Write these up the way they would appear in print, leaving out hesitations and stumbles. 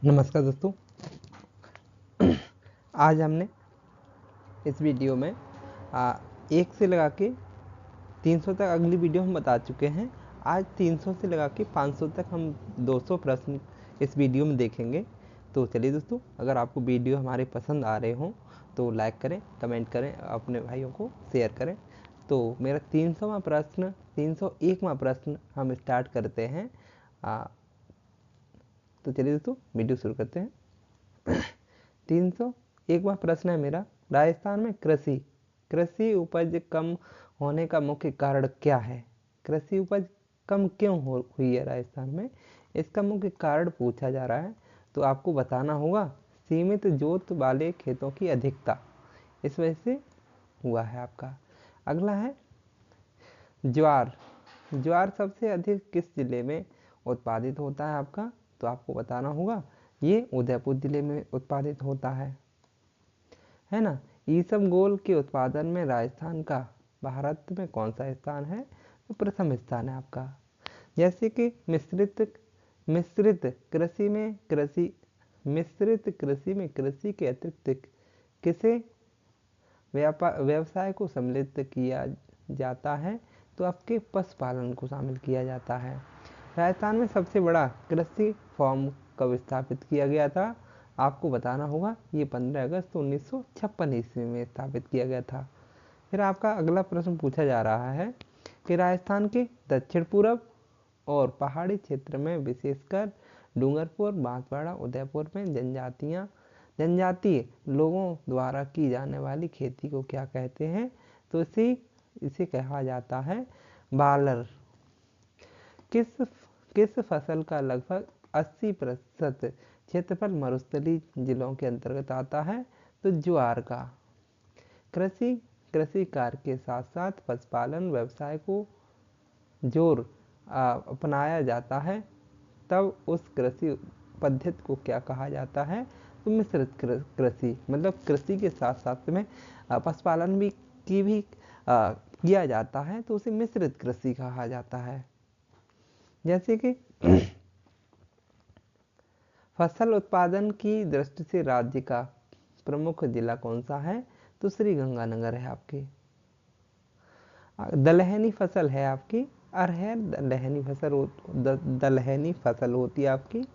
नमस्कार दोस्तों। आज हमने इस वीडियो में 1 से लगा के 300 तक अगली वीडियो हम बता चुके हैं। आज 300 से लगा के 500 तक हम 200 प्रश्न इस वीडियो में देखेंगे। तो चलिए दोस्तों, अगर आपको वीडियो हमारे पसंद आ रहे हों तो लाइक करें, कमेंट करें, अपने भाइयों को शेयर करें। तो मेरा 301वां प्रश्न हम स्टार्ट करते हैं। तो चलिए दोस्तों, वीडियो शुरू करते हैं। 301वां प्रश्न है मेरा, राजस्थान में कृषि उपज कम होने का मुख्य कारण क्या है? कृषि उपज कम क्यों हुई है राजस्थान में, इसका मुख्य कारण पूछा जा रहा है। तो आपको बताना होगा सीमित जोत वाले खेतों की अधिकता, इस वजह से हुआ है आपका। अगला है ज्वार। ज्वार सबसे अधिक किस जिले में उत्पादित होता है आपका? तो आपको बताना होगा ये उदयपुर जिले में उत्पादित होता है ना। ईसबगोल के उत्पादन में राजस्थान का भारत में कौन सा स्थान है? तो प्रथम स्थान है आपका। जैसे कि मिश्रित कृषि में कृषि के अतिरिक्त किसे व्यवसाय को सम्मिलित किया जाता है? तो आपके पशुपालन को शामिल किया जाता है। राजस्थान में सबसे बड़ा कृषि फॉर्म कब स्थापित किया गया था? आपको बताना होगा ये 15 अगस्त 1956 ईस्वी में स्थापित किया गया था। फिर आपका अगला प्रश्न पूछा जा रहा है कि राजस्थान के दक्षिण पूर्व और पहाड़ी क्षेत्र में विशेषकर डूंगरपुर, बांसवाड़ा, उदयपुर में जनजातीय लोगों द्वारा की जाने वाली खेती को क्या कहते हैं? तो इसे कहा जाता है बालर। किस फसल का लगभग 80% क्षेत्रफल मरुस्थलीय जिलों के अंतर्गत आता है? तो ज्वार का। कृषि कार्य के साथ साथ पशुपालन व्यवसाय को जोर अपनाया जाता है, तब उस कृषि पद्धति को क्या कहा जाता है? तो मिश्रित कृषि। मतलब कृषि के साथ साथ में पशुपालन भी किया जाता है, तो उसे मिश्रित कृषि कहा जाता है। जैसे कि फसल उत्पादन की दृष्टि से राज्य का प्रमुख जिला कौन सा है? तो श्री गंगानगर है आपकी। दलहनी फसल है आपकी अरहर। दलहनी फसल होती है आपकी।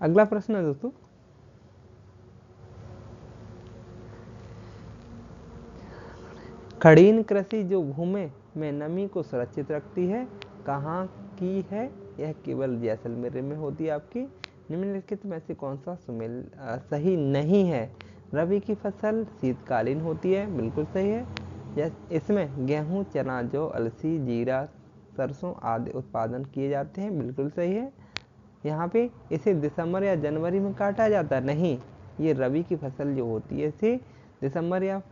अगला प्रश्न है दोस्तों, खड़ीन कृषि जो भूमि में नमी को सुरक्षित रखती है, कहाँ की है? यह केवल जैसलमेर में होती है आपकी। निम्नलिखित में से कौन सा सही नहीं है? रबी की फसल शीतकालीन होती है, बिल्कुल सही है। इसमें गेहूं, चना, जौ, अलसी, जीरा, सरसों आदि उत्पादन किए जाते हैं, बिल्कुल सही है। यहाँ पे इसे दिसंबर या जनवरी में काटा जाता है, नहीं, ये रबी की फसल जो होती है इसे दिसंबर या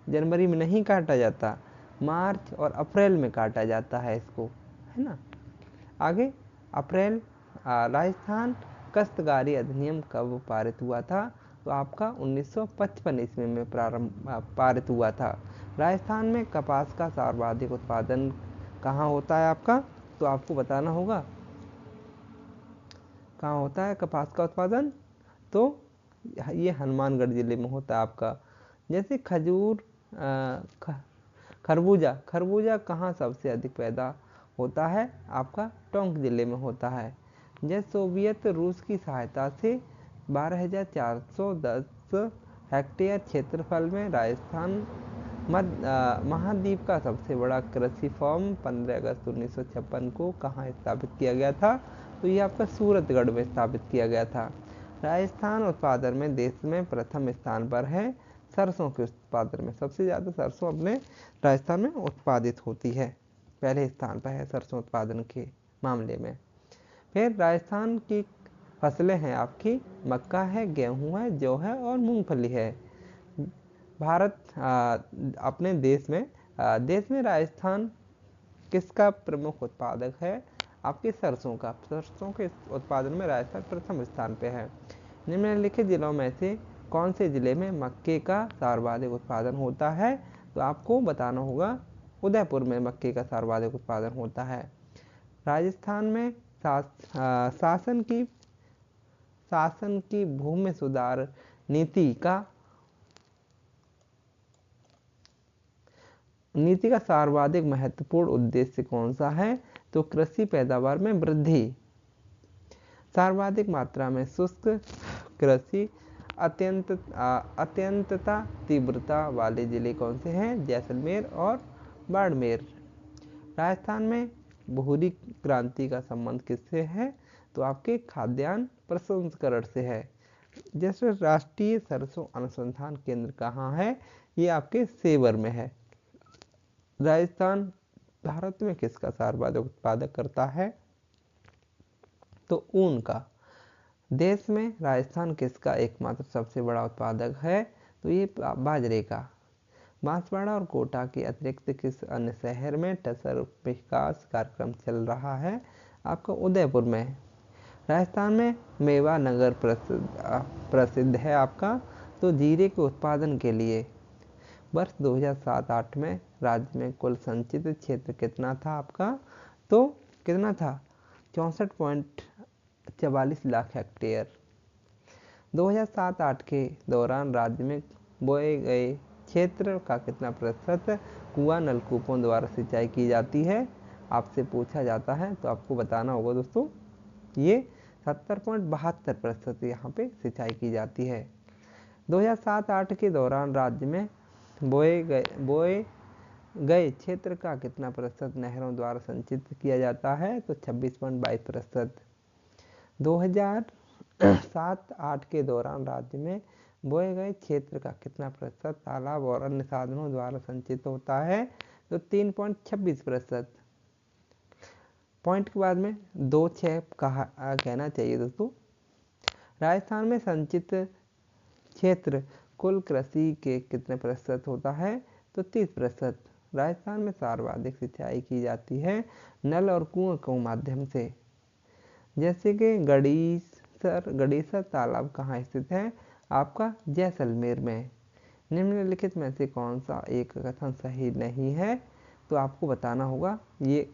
जनवरी में नहीं काटा जाता, मार्च और अप्रैल में काटा जाता है इसको, है ना। आगे अप्रैल। राजस्थान काश्तकारी अधिनियम कब पारित हुआ था? तो आपका 1955 ईस्वी में पारित हुआ था। राजस्थान में कपास का सर्वाधिक उत्पादन कहाँ होता है आपका? तो आपको बताना होगा कहाँ होता है कपास का उत्पादन। तो ये हनुमानगढ़ जिले में होता है आपका। जैसे खरबूजा कहाँ सबसे अधिक पैदा होता है? आपका टोंक जिले में होता है। जैसे सोवियत रूस की सहायता से 12,410 हेक्टेयर क्षेत्रफल में राजस्थान महाद्वीप का सबसे बड़ा कृषि फॉर्म 15 अगस्त 1956 को कहाँ स्थापित किया गया था? तो ये आपका सूरतगढ़ में स्थापित किया गया था। राजस्थान उत्पादन में देश में प्रथम स्थान पर है। सरसों के उत्पादन में सबसे ज़्यादा सरसों अपने राजस्थान में उत्पादित होती है, पहले स्थान पर है सरसों उत्पादन के मामले में। फिर राजस्थान की फसलें हैं आपकी मक्का है, गेहूँ है, जौ है और मूंगफली है। भारत अपने देश में राजस्थान किसका प्रमुख उत्पादक है? आपके सरसों का। सरसों के उत्पादन में राजस्थान प्रथम स्थान पे है। निम्नलिखित जिलों में से कौन से जिले में मक्के का सर्वाधिक उत्पादन होता है? तो आपको बताना होगा उदयपुर में मक्के का सर्वाधिक उत्पादन होता है। राजस्थान में शासन की शासन की भूमि सुधार नीति का सर्वाधिक महत्वपूर्ण उद्देश्य कौन सा है? तो कृषि पैदावार में वृद्धि। सर्वाधिक मात्रा में शुष्क कृषि अत्यंतता तीव्रता वाले जिले कौन से हैं? जैसलमेर और बाड़मेर। राजस्थान में भूरी क्रांति का संबंध किससे है? तो आपके खाद्यान्न प्रसंस्करण से है। जैसे राष्ट्रीय सरसों अनुसंधान केंद्र कहाँ है? ये आपके सेवर में है। राजस्थान भारत में किसका सर्वाधिक उत्पादक करता है? तो ऊन का। देश में राजस्थान किसका एकमात्र सबसे बड़ा उत्पादक है? तो ये बाजरे का। बांसवाड़ा और कोटा के अतिरिक्त किस अन्य शहर में टसर विकास कार्यक्रम चल रहा है? आपका उदयपुर में। राजस्थान में मेवा नगर प्रसिद्ध है आपका, तो जीरे के उत्पादन के लिए। वर्ष 2007-8 में राज्य में कुल संचित क्षेत्र कितना था आपका? तो कितना था? 64.44 लाख हेक्टेयर। 2007-8 के दौरान राज्य में बोए गए क्षेत्र का कितना प्रतिशत कुआं नलकूपों द्वारा सिंचाई की जाती है? आपसे पूछा जाता है तो आपको बताना होगा दोस्तों, ये 70.72% यहाँ पे सिंचाई की जाती है। 2007-8 के दौरान राज्य में बोए गए क्षेत्र का कितना प्रतिशत नहरों द्वारा संचित किया जाता है? तो 26.22%। 2007-8 के दौरान राज्य में बोए गए क्षेत्र का कितना प्रतिशत तालाब और अन्य साधनों द्वारा संचित होता है? तो 3.26%। पॉइंट के बाद में 2-6 कहना चाहिए दोस्तों। राजस्थान में संचित क्षेत्र कुल कृषि के कितने प्रतिशत होता है? तो 30%। राजस्थान में सर्वाधिक सिंचाई की जाती है नल और कुआं के माध्यम से। जैसे कि गड़ीसर तालाब कहाँ स्थित है? आपका जैसलमेर में। निम्नलिखित में से कौन सा एक कथन सही नहीं है? तो आपको बताना होगा। ये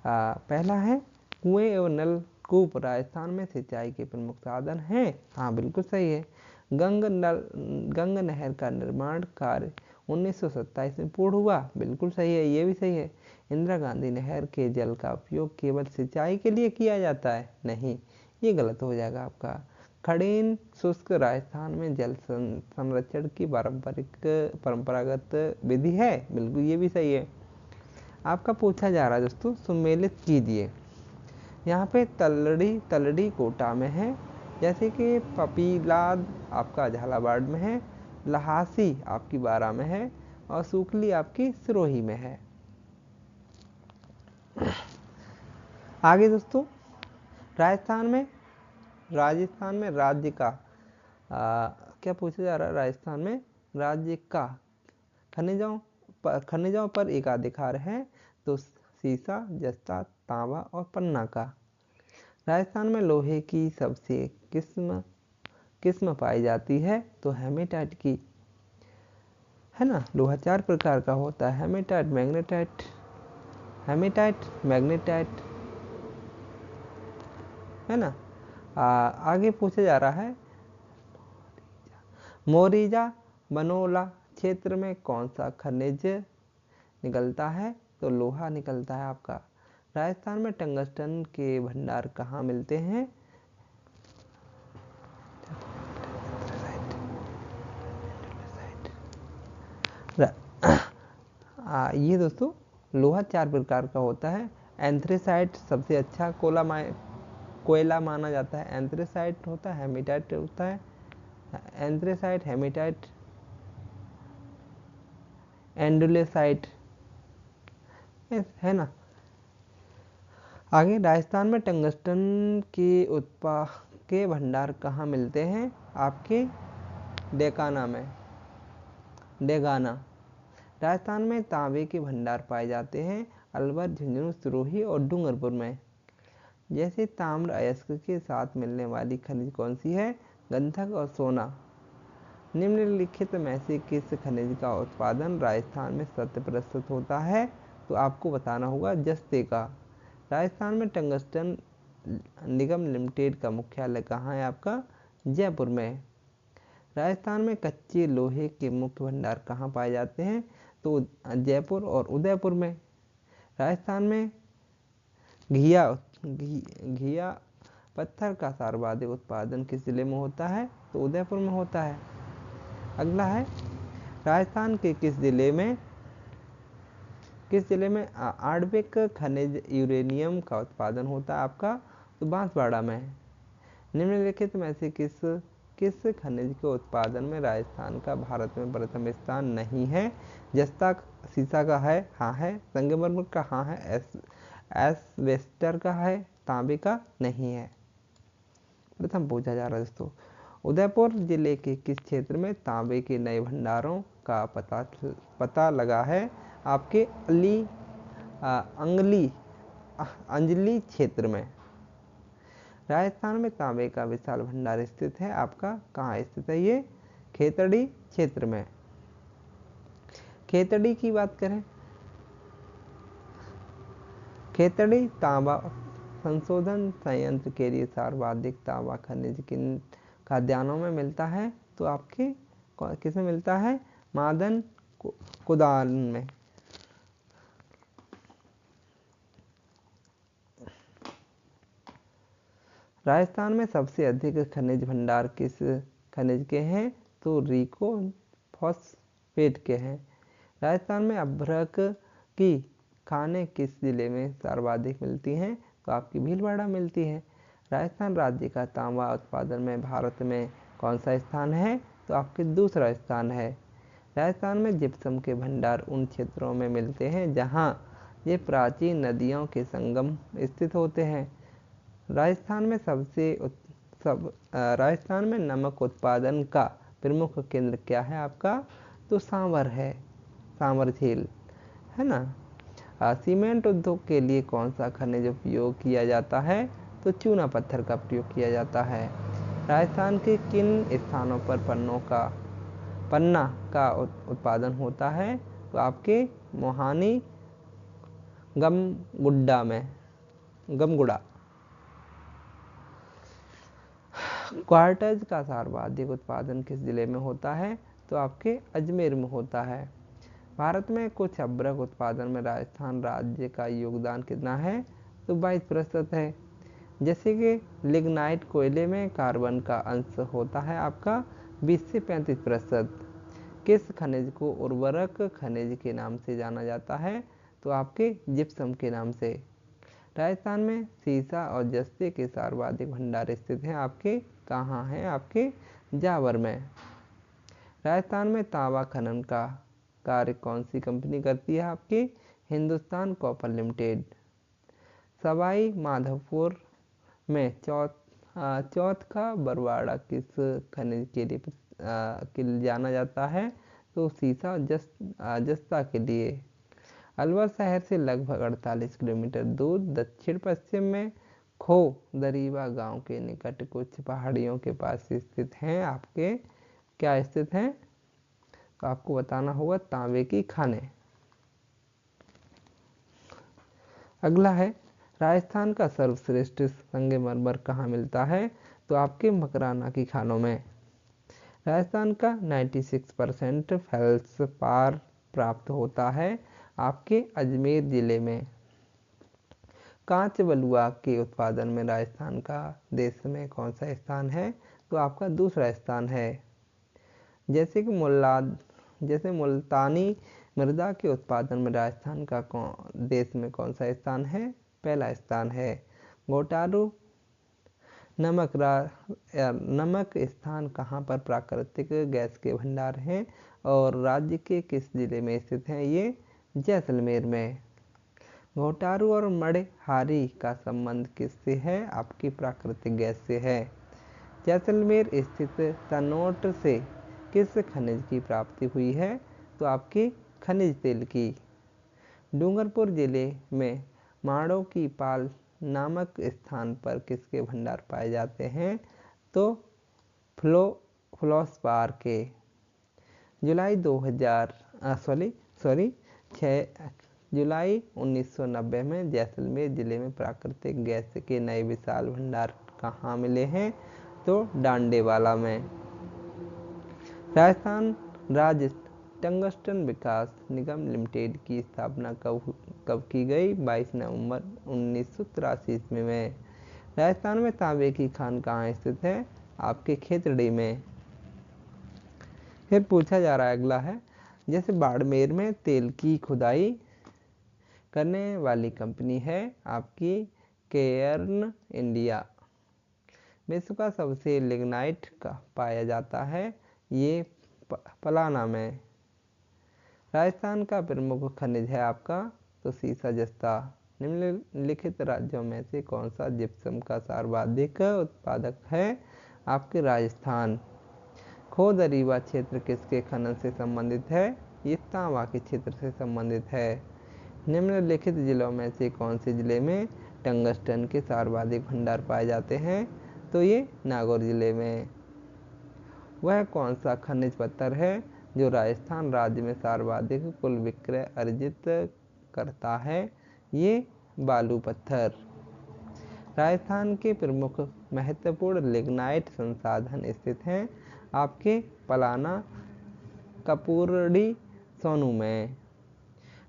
पहला है, कुएं एवं नलकूप राजस्थान में सिंचाई के प्रमुख साधन हैं। हाँ, बिल्कुल सही है। गंग नहर का निर्माण कार्य 1927 में पूर्ण हुआ। बिल्कुल सही है, ये भी सही है। इंदिरा गांधी नहर के जल का उपयोग केवल सिंचाई के लिए किया जाता है? नहीं, ये गलत हो जाएगा आपका। खड़ेन शुष्क राजस्थान में जल संरक्षण की परंपरागत विधि है। बिल्कुल ये भी सही है। आपका पूछा जा रहा है दोस्तों, सुमेलित कीजिए। यहाँ पे तलड़ी कोटा में है, जैसे कि पपीलाद आपका झालावाड़ में है, लहासी आपकी बारा में है और सूखली आपकी सिरोही में है। आगे दोस्तों, राजस्थान में राज्य का क्या पूछा जा रहा है? राजस्थान में राज्य का खनिजों पर एकाधिकार है, तो सीसा, जस्ता, तांबा और पन्ना का। राजस्थान में लोहे की सबसे किस्म पाई जाती है? तो हेमेटाइट की, है ना। लोहा 4 प्रकार का होता है, हेमेटाइट, मैग्नेटाइट, है ना। आगे पूछा जा रहा है, मोरीजा बनोला क्षेत्र में कौन सा खनिज निकलता है? तो लोहा निकलता है आपका। राजस्थान में टंगस्टन के भंडार कहाँ मिलते हैं? ये दोस्तों, लोहा 4 प्रकार का होता है। एंथ्रेसाइट सबसे अच्छा कोयला माना जाता है। एंथ्रेसाइट होता है, हेमेटाइट होता है। एंथ्रेसाइट, हेमेटाइट, एंडुलेसाइट, है ना। आगे, राजस्थान में टंगस्टन के भंडार कहाँ मिलते हैं? आपके डेगाना में। राजस्थान में तांबे के भंडार पाए जाते हैं अलवर, झुंझुनू, सिरोही और डूंगरपुर में। जैसे ताम्र अयस्क के साथ मिलने वाली खनिज कौन सी है? गंधक और सोना। निम्नलिखित में से किस खनिज का उत्पादन राजस्थान में 100% होता है? तो आपको बताना होगा जस्ते का। राजस्थान में टंगस्टन निगम लिमिटेड का मुख्यालय कहाँ है आपका? जयपुर में। राजस्थान में कच्चे लोहे के मुख्य भंडार कहाँ पाए जाते हैं? तो जयपुर और उदयपुर में। राजस्थान में घिया पत्थर का सर्वाधिक उत्पादन किस जिले में होता है? तो उदयपुर में होता है। अगला है, राजस्थान के किस जिले में आणविक खनिज यूरेनियम का उत्पादन होता है आपका? तो बांसवाड़ा में। निम्नलिखित में से किस खनिज के उत्पादन में राजस्थान का भारत में प्रथम स्थान नहीं है? जस्ता सीसा का है, हाँ है। संगमरमर का हाँ है। एस्बेस्टर का है। तांबे का नहीं है। प्रथम पूछा जा रहा है दोस्तों, उदयपुर जिले के किस क्षेत्र में तांबे के नए भंडारों का पता लगा है? आपके अंजली क्षेत्र में। राजस्थान में तांबे का विशाल भंडार स्थित है आपका, कहाँ स्थित है ये? खेतड़ी क्षेत्र में। खेतड़ी की बात करें, खेतड़ी तांबा संशोधन संयंत्र के लिए सर्वाधिक तांबा खनिज किन खाद्यान्नों में मिलता है? तो आपके किसमें मिलता है? मादन कुदान में। राजस्थान में सबसे अधिक खनिज भंडार किस खनिज के हैं? तो रीको फॉस्फेट के हैं। राजस्थान में अभ्रक की खानें किस जिले में सर्वाधिक मिलती हैं? तो आपकी भीलवाड़ा मिलती है। राजस्थान राज्य का तांबा उत्पादन में भारत में कौन सा स्थान है? तो आपके दूसरा स्थान है। राजस्थान में जिप्सम के भंडार उन क्षेत्रों में मिलते हैं जहां ये प्राचीन नदियों के संगम स्थित होते हैं। राजस्थान में नमक उत्पादन का प्रमुख केंद्र क्या है आपका? तो सांवर है, सांवर झील है ना। सीमेंट उद्योग के लिए कौन सा खनिज उपयोग किया जाता है? तो चूना पत्थर का प्रयोग किया जाता है। राजस्थान के किन स्थानों पर पन्ना का उत्पादन होता है? तो आपके मोहानी गमगुड़ा। क्वार्टज का सर्वाधिक उत्पादन किस जिले में होता है? तो आपके अजमेर में होता है। भारत में कुछ अभ्रक उत्पादन में राजस्थान राज्य का योगदान कितना है? तो 22% है। जैसे कि लिग्नाइट कोयले में कार्बन का अंश होता है आपका 20 से 35%। किस खनिज को उर्वरक खनिज के नाम से जाना जाता है? तो आपके जिप्सम के नाम से। राजस्थान में सीसा और जस्ते के सर्वाधिक भंडार स्थित हैं आपके, कहाँ हैं? आपके जावर में। राजस्थान में तांबा खनन का कार्य कौन सी कंपनी करती है? आपकी हिंदुस्तान कॉपर लिमिटेड। सवाई माधोपुर में चौथ का बरवाड़ा किस खनिज के लिए जाना जाता है? तो सीसा जस्ता के लिए। अलवर शहर से लगभग 48 किलोमीटर दूर दक्षिण पश्चिम में खो दरीबा गांव के निकट कुछ पहाड़ियों के पास स्थित हैं आपके, क्या स्थित हैं? तो आपको बताना होगा तांबे की खानें। अगला है, राजस्थान का सर्वश्रेष्ठ संगमरमर कहाँ मिलता है? तो आपके मकराना की खानों में। राजस्थान का 96% फेल्सपार प्राप्त होता है आपके अजमेर जिले में। कांच बलुआ के उत्पादन में राजस्थान का देश में कौन सा स्थान है? तो आपका दूसरा स्थान है। जैसे मुल्तानी मृदा के उत्पादन में राजस्थान का देश में कौन सा स्थान है? पहला स्थान है। घोटारू नमक स्थान कहाँ पर प्राकृतिक गैस के भंडार हैं और राज्य के किस जिले में स्थित हैं? ये जैसलमेर में। घोटारू और मड़हारी का संबंध किससे है? आपकी प्राकृतिक गैस से है। जैसलमेर स्थित तनोट से किस खनिज की प्राप्ति हुई है? तो आपकी खनिज तेल की। डूंगरपुर जिले में माड़ों की पाल नामक स्थान पर किसके भंडार पाए जाते हैं? तो फ्लोस्पार जुलाई 1990 में जैसलमेर जिले में प्राकृतिक गैस के नए विशाल भंडार कहाँ मिले हैं? तो डांडेवाला में। राजस्थान राज्य टंगस्टन विकास निगम लिमिटेड की स्थापना कब की गई? 22 नवंबर 1983 ईस्वी में। राजस्थान में तांबे की खान कहाँ स्थित है? आपके खेतड़ी में। फिर पूछा जा रहा है अगला है, जैसे बाड़मेर में तेल की खुदाई करने वाली कंपनी है आपकी केयर्न इंडिया। विश्व का सबसे लिग्नाइट का पाया जाता है ये पलाना में। राजस्थान का प्रमुख खनिज है आपका तो सीसा जस्ता। निम्नलिखित राज्यों में से कौन सा जिप्सम का सर्वाधिक उत्पादक है? आपके राजस्थान। खोद रीवा क्षेत्र किसके खनन से संबंधित है? ये तांबा के क्षेत्र से संबंधित है। निम्नलिखित जिलों में से कौन से जिले में टंगस्टन के सर्वाधिक भंडार पाए जाते हैं? तो ये नागौर जिले में। वह कौन सा खनिज पत्थर है जो राजस्थान राज्य में सर्वाधिक कुल विक्रय अर्जित करता है? ये बालू पत्थर। राजस्थान के प्रमुख महत्वपूर्ण लिग्नाइट संसाधन स्थित हैं आपके पलाना कपूरड़ी सोनू में।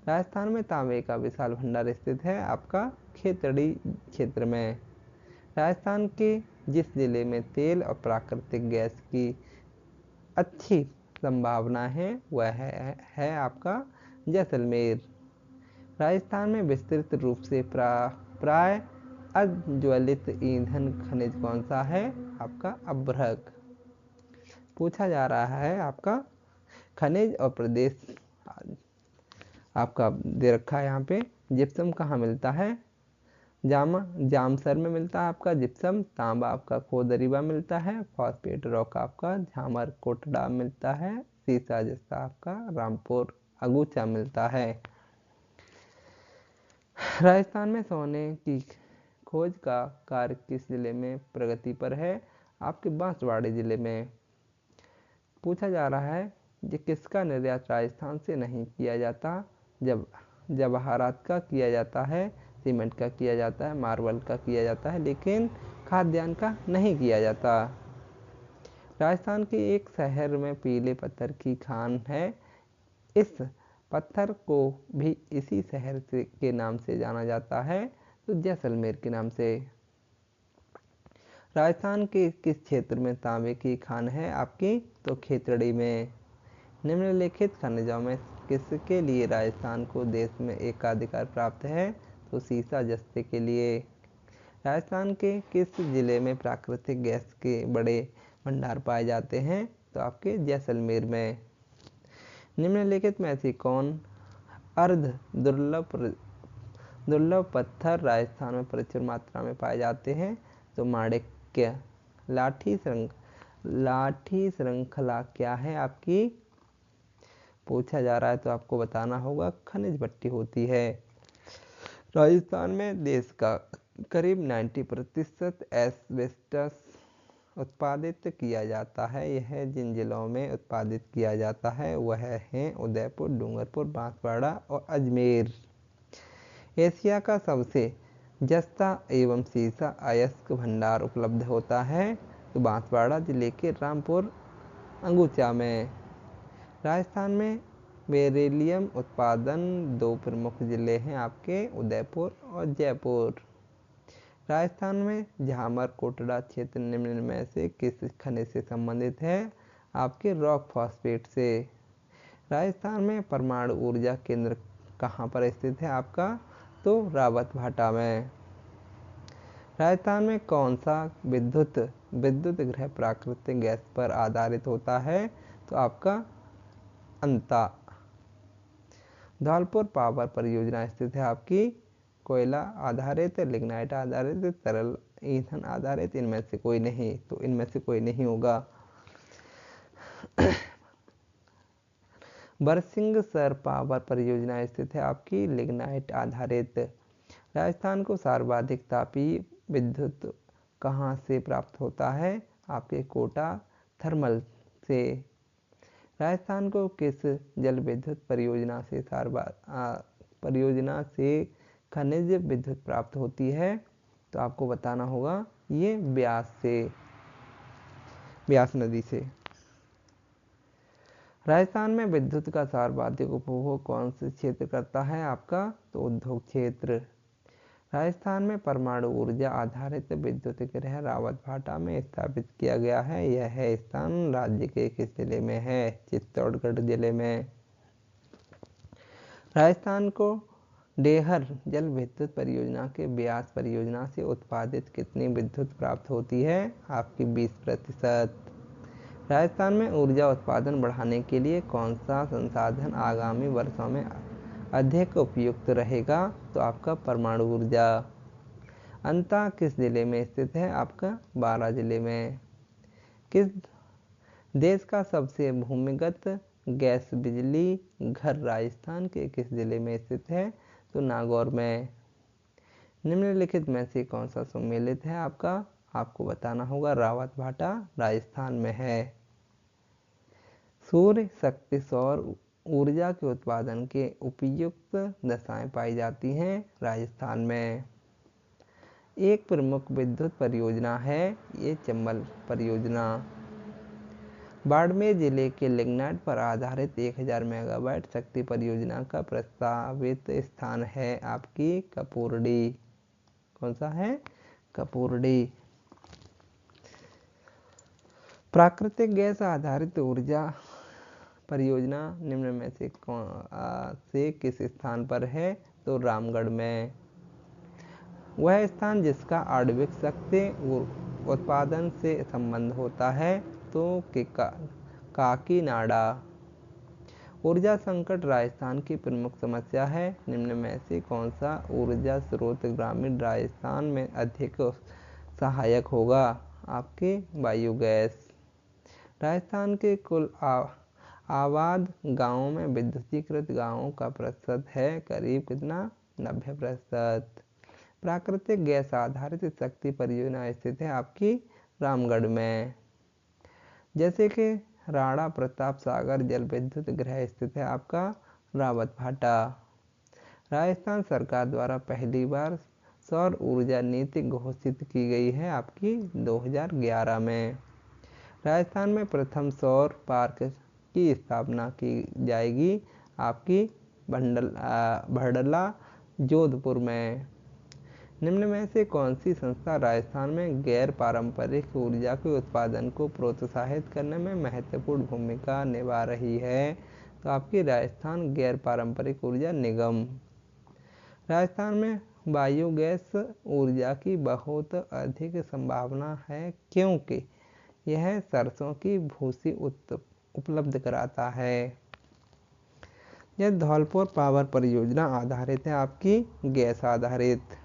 राजस्थान में तांबे का विशाल भंडार स्थित है आपका खेतड़ी क्षेत्र में। राजस्थान के जिस जिले में तेल और प्राकृतिक गैस की अच्छी संभावना है वह है आपका जैसलमेर। राजस्थान में विस्तृत रूप से प्राय अज्वलित ईंधन खनिज कौन सा है? आपका अभ्रक। पूछा जा रहा है आपका खनिज और प्रदेश आपका दे रखा है यहाँ पे। जिप्सम कहाँ मिलता है? जामसर में मिलता है आपका जिप्सम। तांबा आपका खोदरीबा मिलता है। फॉस्फेट रॉक आपका झामर कोटड़ा मिलता है। सीसा जस्ता आपका रामपुर अगुचा मिलता है। राजस्थान में सोने की खोज का कार्य किस जिले में प्रगति पर है? आपके बांसवाड़ा जिले में। पूछा जा रहा है कि किसका निर्यात राजस्थान से नहीं किया जाता? जवाहरात का किया जाता है, सीमेंट का किया जाता है, मार्बल का किया जाता है, लेकिन खाद्यान्न का नहीं किया जाता। राजस्थान के एक शहर में पीले पत्थर की खान है। इस पत्थर को भी इसी शहर के नाम से जाना जाता है तो जैसलमेर के नाम से। राजस्थान के किस क्षेत्र में तांबे की खान है आपकी? तो खेतड़ी में। निम्नलिखित खनिजों में किसके लिए राजस्थान को देश में एकाधिकार प्राप्त है? तो सीसा जस्ते के लिए। राजस्थान के किस जिले में प्राकृतिक गैस के बड़े भंडार पाए जाते हैं? तो आपके जैसलमेर में। निम्नलिखित में से कौन अर्ध दुर्लभ पत्थर राजस्थान में प्रचुर मात्रा में पाए जाते हैं? तो माणिक्य। लाठी श्रृंखला क्या है आपकी? पूछा जा रहा है तो आपको बताना होगा खनिज पट्टी होती है। राजस्थान में देश का करीब 90% एस्बेस्टस उत्पादित किया जाता है। यह जिन जिलों में उत्पादित किया जाता है वह हैं उदयपुर, डूंगरपुर, बांसवाड़ा और अजमेर। एशिया का सबसे जस्ता एवं सीसा अयस्क भंडार उपलब्ध होता है तो बांसवाड़ा जिले के रामपुर अंगुचा में। राजस्थान में बेरिलियम उत्पादन दो प्रमुख जिले हैं आपके उदयपुर और जयपुर। राजस्थान में झामर कोटड़ा क्षेत्र निम्न में से किस खनिज से संबंधित है? आपके रॉक फॉस्फेट से। राजस्थान में परमाणु ऊर्जा केंद्र कहाँ पर स्थित है आपका? तो रावतभाटा में। राजस्थान में कौन सा विद्युत गृह प्राकृतिक गैस पर आधारित होता है? तो आपका अंता। धौलपुर पावर परियोजना स्थित है आपकी कोयला आधारित, लिग्नाइट आधारित, तरल ईंधन आधारित, इनमें से कोई नहीं। तो इनमें से कोई नहीं होगा। बरसिंहसर पावर परियोजना स्थित है आपकी लिग्नाइट आधारित। राजस्थान को सर्वाधिक तापीय विद्युत कहाँ से प्राप्त होता है? आपके कोटा थर्मल से। राजस्थान को किस जल विद्युत परियोजना से परियोजना से खनिज विद्युत प्राप्त होती है? तो आपको बताना होगा ये ब्यास नदी से। राजस्थान में विद्युत का सर्वाधिक उपभोग कौन से क्षेत्र करता है आपका? तो उद्योग क्षेत्र। राजस्थान में परमाणु ऊर्जा आधारित विद्युत गृह रावतभाटा में स्थापित किया गया है। यह स्थान राज्य के किस जिले में है? चित्तौड़गढ़ जिले में। राजस्थान को डेहर जल विद्युत परियोजना के ब्यास परियोजना से उत्पादित कितनी विद्युत प्राप्त होती है? आपकी 20%। राजस्थान में ऊर्जा उत्पादन बढ़ाने के लिए कौन सा संसाधन आगामी वर्षों में अधिक उपयुक्त रहेगा? तो आपका परमाणु ऊर्जा। अंता किस जिले में स्थित है? आपका 12 जिले में। किस देश का सबसे भूमिगत गैस बिजली घर राजस्थान के किस जिले में स्थित है? तो नागौर में। निम्नलिखित में से कौन सा सम्मिलित है आपका? आपको बताना होगा रावतभाटा राजस्थान में है। सूर्य शक्ति सौर ऊर्जा के उत्पादन के उपयुक्त दशाएं पाई जाती हैं राजस्थान में। एक प्रमुख विद्युत परियोजना है ये चंबल परियोजना। बाड़मेर जिले के लिग्नाइट पर आधारित 1000 मेगावाट शक्ति परियोजना का प्रस्तावित स्थान है आपकी कपूरडी। कौन सा है? कपूरडी। प्राकृतिक गैस आधारित ऊर्जा परियोजना निम्न में से किस स्थान पर है? तो रामगढ़ में। वह स्थान जिसका आणविक शक्ति उत्पादन से संबंध होता है तो काकीनाडा। ऊर्जा संकट राजस्थान की प्रमुख समस्या है। निम्न में से कौन सा ऊर्जा स्रोत ग्रामीण राजस्थान में अधिक सहायक होगा? आपके बायोगैस। राजस्थान के कुल आबाद गांवों में विद्युतीकृत गांवों का प्रतिशत है करीब कितना? 90%। प्राकृतिक गैस आधारित शक्ति परियोजना स्थित है आपकी रामगढ़ में। जैसे कि राणा प्रताप सागर जल विद्युत गृह स्थित है आपका रावतभाटा। राजस्थान सरकार द्वारा पहली बार सौर ऊर्जा नीति घोषित की गई है आपकी 2011 में। राजस्थान में प्रथम सौर पार्क की स्थापना की जाएगी आपकी भड़ला जोधपुर में। निम्न में से कौन सी संस्था राजस्थान में गैर पारंपरिक ऊर्जा के उत्पादन को प्रोत्साहित करने में महत्वपूर्ण भूमिका निभा रही है? तो आपकी राजस्थान गैर पारंपरिक ऊर्जा निगम। राजस्थान में बायोगैस ऊर्जा की बहुत अधिक संभावना है क्योंकि यह सरसों की भूसी उपलब्ध कराता है। यह धौलपुर पावर परियोजना आधारित है आपकी गैस आधारित।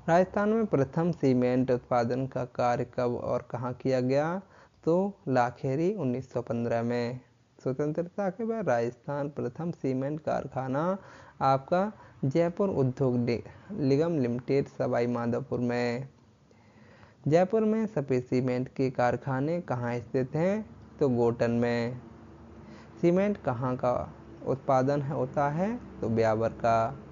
राजस्थान में प्रथम सीमेंट उत्पादन का कार्य कब और कहाँ किया गया? तो लाखेरी 1915 में। स्वतंत्रता के बाद राजस्थान प्रथम सीमेंट कारखाना आपका जयपुर उद्योग निगम लिमिटेड सवाई माधोपुर में। जयपुर में सफेद सीमेंट के कारखाने कहाँ स्थित हैं? तो गोटन में। सीमेंट कहाँ का उत्पादन होता है? तो ब्यावर का।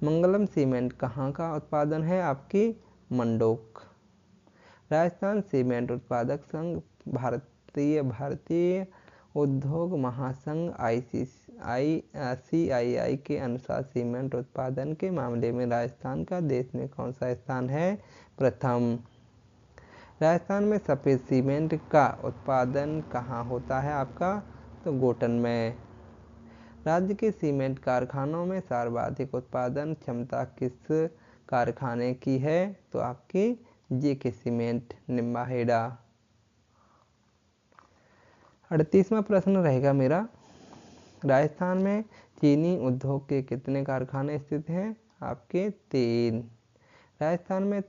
मंगलम सीमेंट कहाँ का उत्पादन है? आपकी मंडोक। राजस्थान सीमेंट उत्पादक संघ भारतीय उद्योग महासंघ CII के अनुसार सीमेंट उत्पादन के मामले में राजस्थान का देश में कौन सा स्थान है? प्रथम। राजस्थान में सफेद सीमेंट का उत्पादन कहाँ होता है आपका? तो गोटन में। राज्य के सीमेंट कारखानों में सर्वाधिक उत्पादन क्षमता किस कारखाने की है? तो आपकी JK सीमेंट निम्बाहेड़ा। 38वां प्रश्न रहेगा मेरा। राजस्थान में चीनी उद्योग के कितने कारखाने स्थित हैं? आपके 3। राजस्थान में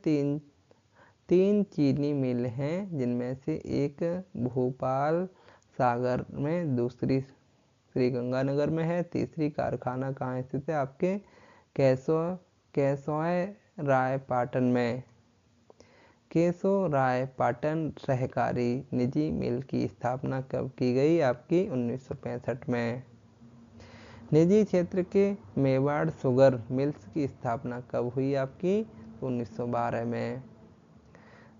तीन चीनी मिल हैं जिनमें से एक भोपाल सागर में, दूसरी श्रीगंगानगर में है, तीसरी कारखाना कहाँ स्थित है? आपके केसोय रायपाटन में। केशोरायपाटन सहकारी निजी मिल की स्थापना कब की गई? आपकी 1965 में। निजी क्षेत्र के मेवाड़ शुगर मिल्स की स्थापना कब हुई? आपकी 1912 में।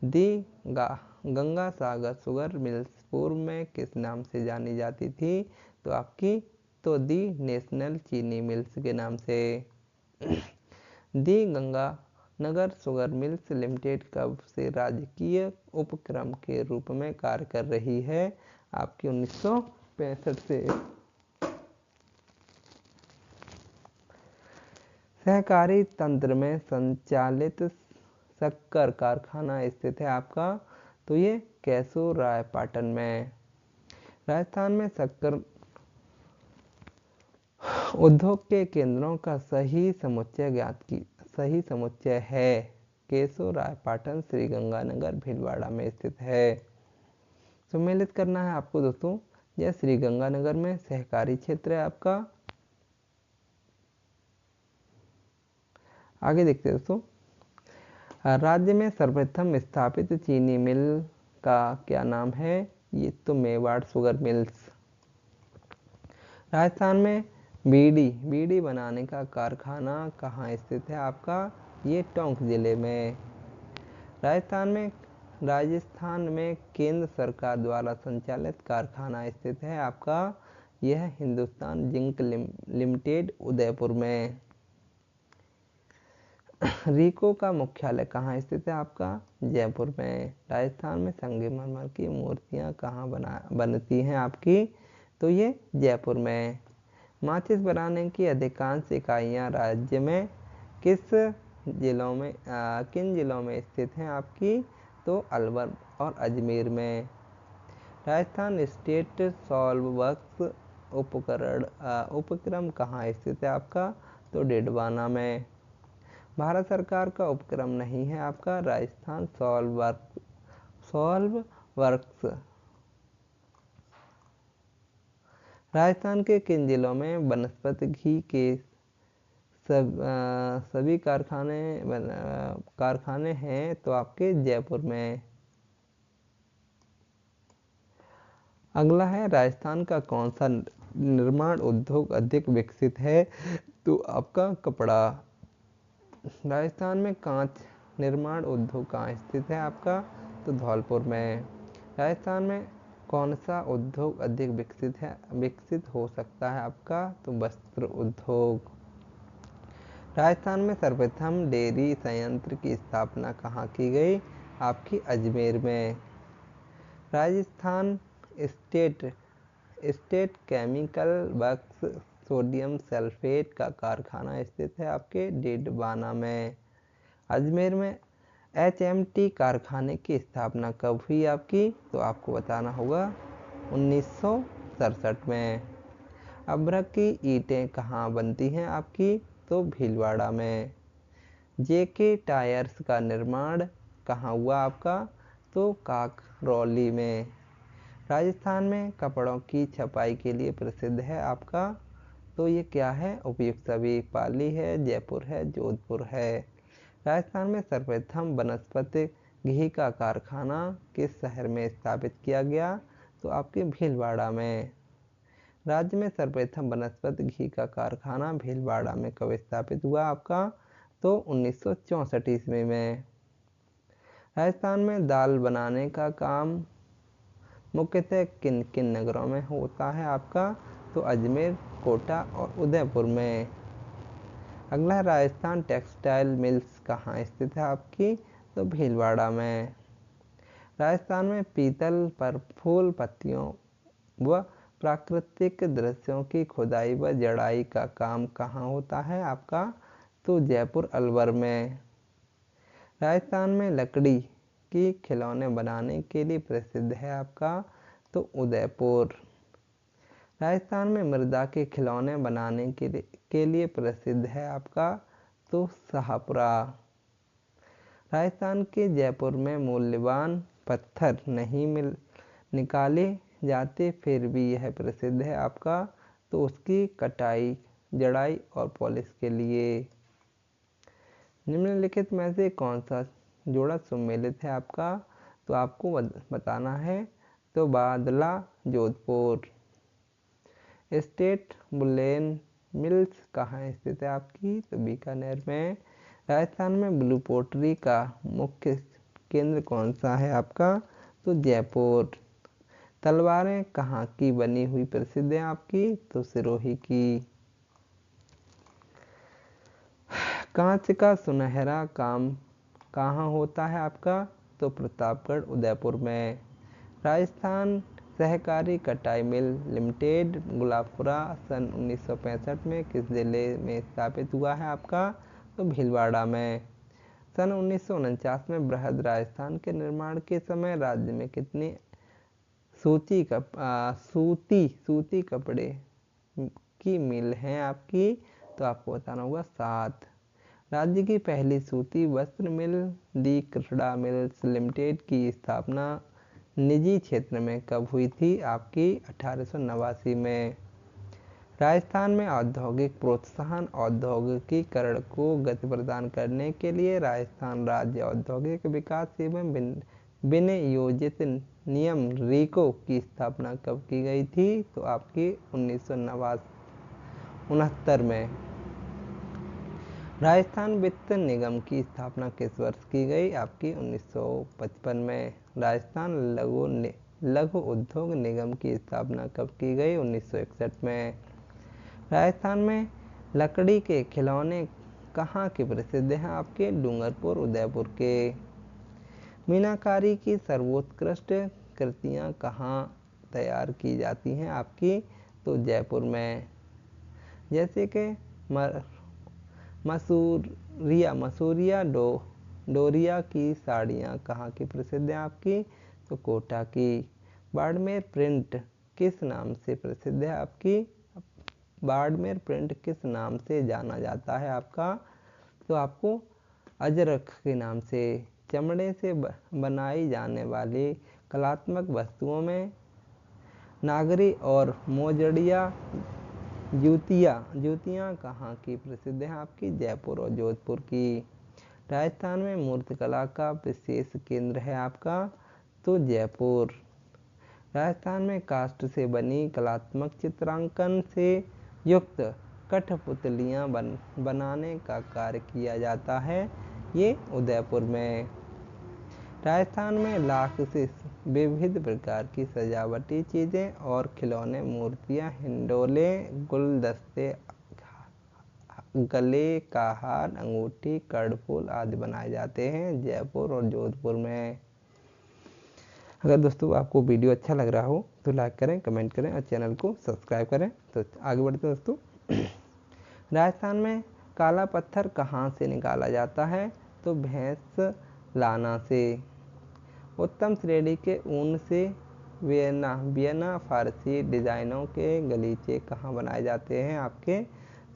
दी गंगा सागर शुगर मिल्स पूर्व में किस नाम से जानी जाती थी? तो आपकी दी नेशनल चीनी मिल्स के नाम से। दी Ganga Nagar sugar mills limited कब से राजकीय उपक्रम के रूप में कार्य कर रही है? आपकी 1965 से। सहकारी तंत्र में संचालित शक्कर कारखाना स्थित है आपका? तो ये केशोरायपाटन में। राजस्थान में शक्कर उद्योग के केंद्रों का सही समुच्चय है केशोरायपाटन, श्रीगंगानगर, भीलवाड़ा में स्थित है। सम्मिलित करना है आपको दोस्तों। यह श्रीगंगानगर में सहकारी क्षेत्र है आपका। आगे देखते हैं दोस्तों। राज्य में सर्वप्रथम स्थापित चीनी मिल का क्या नाम है? ये तो मेवाड़ शुगर मिल्स। राजस्थान में बीड़ी बनाने का कारखाना कहाँ स्थित है आपका? ये टोंक जिले में। राजस्थान में केंद्र सरकार द्वारा संचालित कारखाना स्थित है आपका? यह हिंदुस्तान जिंक लिमिटेड, उदयपुर में। रीको का मुख्यालय कहाँ स्थित है आपका? जयपुर में। राजस्थान में संगमरमर की मूर्तियाँ कहाँ बनती हैं आपकी? तो ये जयपुर में। माचिस बनाने की अधिकांश इकाइयाँ राज्य में किन जिलों में स्थित हैं आपकी? तो अलवर और अजमेर में। राजस्थान स्टेट सॉल्व वर्क्स उपक्रम कहाँ स्थित है आपका? तो डिडवाना में। भारत सरकार का उपक्रम नहीं है आपका राजस्थान सॉल्व वर्क्स। राजस्थान के किन जिलों में वनस्पति घी के सभी कारखाने हैं? तो आपके जयपुर में। अगला है राजस्थान का कौन सा निर्माण उद्योग अधिक विकसित है? तो आपका कपड़ा। राजस्थान में कांच निर्माण उद्योग कहाँ स्थित है आपका? तो धौलपुर में। राजस्थान में कौन सा उद्योग अधिक विकसित हो सकता है आपका? तो वस्त्र उद्योग। राजस्थान में सर्वप्रथम डेयरी संयंत्र की स्थापना कहाँ की गई? आपकी अजमेर में। Rajasthan state chemical works sodium sulphate का कारखाना स्थित है आपके डिडवाना में। अजमेर में HMT कारखाने की स्थापना कब हुई आपकी? तो आपको बताना होगा 1967 में। अभ्रक की ईंटें कहाँ बनती हैं आपकी? तो भीलवाड़ा में। JK टायर्स का निर्माण कहाँ हुआ आपका? तो काकरौली में। राजस्थान में कपड़ों की छपाई के लिए प्रसिद्ध है आपका? तो ये क्या है? उपयुक्त सभी। पाली है, जयपुर है, जोधपुर है। राजस्थान में सर्वप्रथम वनस्पति घी का कारखाना किस शहर में स्थापित किया गया? तो आपके भीलवाड़ा में। राज्य में सर्वप्रथम वनस्पति घी का कारखाना भीलवाड़ा में कब स्थापित हुआ आपका? तो 1964 ईस्वी में। राजस्थान में दाल बनाने का काम मुख्यतः किन किन नगरों में होता है आपका? तो अजमेर, कोटा और उदयपुर में। अगला है राजस्थान टेक्सटाइल मिल्स कहाँ स्थित है आपकी? तो भीलवाड़ा में। राजस्थान में पीतल पर फूल पत्तियों व प्राकृतिक दृश्यों की खुदाई व जड़ाई का काम कहाँ होता है आपका? तो जयपुर, अलवर में। राजस्थान में लकड़ी की खिलौने बनाने के लिए प्रसिद्ध है आपका? तो उदयपुर। राजस्थान में मृदा के खिलौने बनाने के लिए प्रसिद्ध है आपका? तो शाहपुरा। राजस्थान के जयपुर में मूल्यवान पत्थर नहीं निकाले जाते फिर भी यह प्रसिद्ध है आपका? तो उसकी कटाई, जड़ाई और पॉलिश के लिए। निम्नलिखित में से कौन सा जोड़ा सम्मिलित है आपका, तो आपको बताना है। तो बादला जोधपुर। स्टेट बुलेन मिल्स कहाँ स्थित है आपकी, तो बीकानेर में। राजस्थान में ब्लू पोट्री का मुख्य केंद्र कौन सा है आपका, तो जयपुर। तलवारें कहाँ की बनी हुई प्रसिद्ध है आपकी, तो सिरोही की। कांच का सुनहरा काम कहाँ होता है आपका, तो प्रतापगढ़ उदयपुर में। राजस्थान सहकारी कटाई मिल लिमिटेड गुलाबपुरा सन 1965 में किस जिले में स्थापित हुआ है आपका, तो भीलवाड़ा में। सन 1949 में बृहद राजस्थान के निर्माण के समय राज्य में कितनी सूती कपड़े की मिल हैं आपकी, तो आपको बताना होगा 7। राज्य की पहली सूती वस्त्र मिल दी कृष्णा मिल्स लिमिटेड की स्थापना निजी क्षेत्र में कब हुई थी आपकी, 1889 में। राजस्थान में औद्योगिक प्रोत्साहन औद्योगिकीकरण को गति प्रदान करने के लिए राजस्थान राज्य औद्योगिक विकास एवं विनियोजित नियम रीको की स्थापना कब की गई थी, तो आपकी 1969 में। राजस्थान वित्त निगम की स्थापना किस वर्ष की गई आपकी, 1955 में। राजस्थान लघु उद्योग निगम की स्थापना कब की गई, 1961 में। राजस्थान में लकड़ी के खिलौने कहाँ के प्रसिद्ध हैं आपके, डूंगरपुर उदयपुर के। मीनाकारी की सर्वोत्कृष्ट कृतियाँ कहाँ तैयार की जाती हैं आपकी, तो जयपुर में। जैसे कि मसूरिया डोरिया की साड़ियाँ कहाँ की प्रसिद्ध हैं आपकी, तो कोटा की। बाड़मेर प्रिंट किस नाम से प्रसिद्ध है आपकी, बाड़मेर प्रिंट किस नाम से जाना जाता है आपका, तो आपको अजरक के नाम से। चमड़े से बनाई जाने वाली कलात्मक वस्तुओं में नागरी और मोजड़िया जूतियाँ कहाँ की प्रसिद्ध हैं आपकी, जयपुर और जोधपुर की। राजस्थान में मूर्तिकला का विशेष केंद्र है आपका, तो जयपुर। राजस्थान में काष्ठ से बनी कलात्मक चित्रांकन से युक्त कठपुतलियाँ बनाने का कार्य किया जाता है, ये उदयपुर में। राजस्थान में लाख से विविध प्रकार की सजावटी चीज़ें और खिलौने, मूर्तियाँ, हिंडोले, गुलदस्ते, गले का हार, अंगूठी, कर्णफूल आदि बनाए जाते हैं जयपुर और जोधपुर में। अगर दोस्तों आपको वीडियो अच्छा लग रहा हो तो लाइक करें, कमेंट करें और चैनल को सब्सक्राइब करें। तो आगे बढ़ते हैं दोस्तों। राजस्थान में काला पत्थर कहाँ से निकाला जाता है, तो भैंस लाना से। उत्तम श्रेणी के ऊन से वियना फारसी डिजाइनों के गलीचे कहाँ बनाए जाते हैं आपके,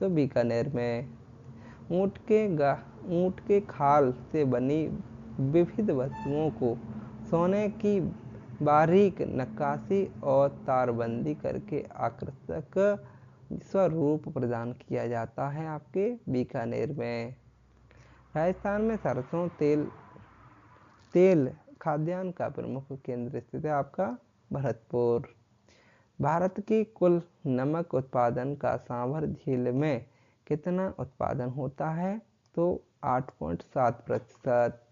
तो बीकानेर में। ऊँट के खाल से बनी विविध वस्तुओं को सोने की बारीक नक्काशी और तारबंदी करके आकर्षक स्वरूप प्रदान किया जाता है आपके बीकानेर में। राजस्थान में सरसों तेल खाद्यान्न का प्रमुख केंद्र स्थित है आपका, भरतपुर। भारत की कुल नमक उत्पादन का सांभर झील में कितना उत्पादन होता है, तो 8.7%।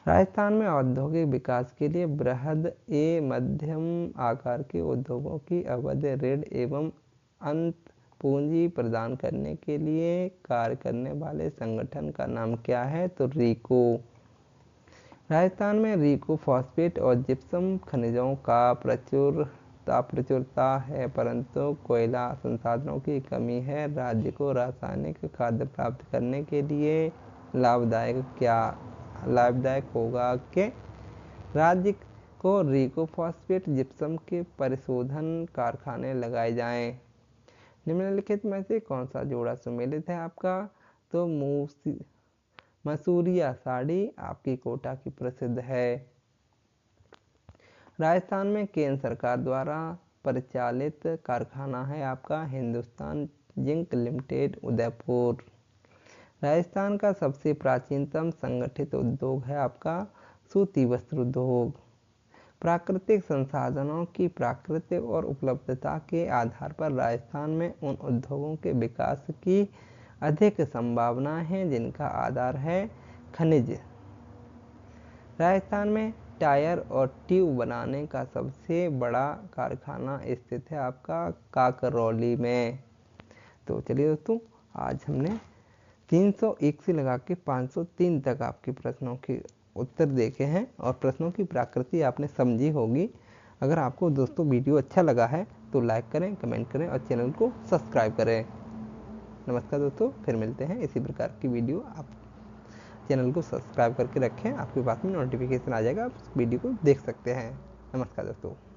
राजस्थान में औद्योगिक विकास के लिए बृहद मध्यम आकार के उद्योगों की अवैध ऋण एवं अंत पूंजी प्रदान करने के लिए कार्य करने वाले संगठन का नाम क्या है, तो रीको। राजस्थान में रीको फॉस्फेट और जिप्सम खनिजों का प्रचुरता है, परंतु कोयला संसाधनों की कमी है। राज्य को रासायनिक खाद्य प्राप्त करने के लिए लाभदायक होगा कि राज्य को रीको फॉस्फेट जिप्सम के परिशोधन कारखाने लगाए जाएं। निम्नलिखित में से कौन सा जोड़ा सम्मिलित है आपका, तो मसूरिया साड़ी आपकी कोटा की प्रसिद्ध है। राजस्थान में केंद्र सरकार द्वारा परिचालित कारखाना है आपका हिंदुस्तान जिंक लिमिटेड, उदयपुर। राजस्थान का सबसे प्राचीनतम संगठित उद्योग है आपका सूती वस्त्र उद्योग। प्राकृतिक संसाधनों की प्राकृतिक और उपलब्धता के आधार पर राजस्थान में उन उद्योगों के विकास की अधिक संभावना है जिनका आधार है खनिज। राजस्थान में टायर और ट्यूब बनाने का सबसे बड़ा कारखाना स्थित है आपका काकरौली में। तो चलिए दोस्तों, आज हमने 301 से लगा के 503 तक आपके प्रश्नों के उत्तर देखे हैं और प्रश्नों की प्रकृति आपने समझी होगी। अगर आपको दोस्तों वीडियो अच्छा लगा है तो लाइक करें, कमेंट करें और चैनल को सब्सक्राइब करें। नमस्कार दोस्तों, फिर मिलते हैं इसी प्रकार की वीडियो। आप चैनल को सब्सक्राइब करके रखें, आपके पास में नोटिफिकेशन आ जाएगा, आप वीडियो को देख सकते हैं। नमस्कार दोस्तों।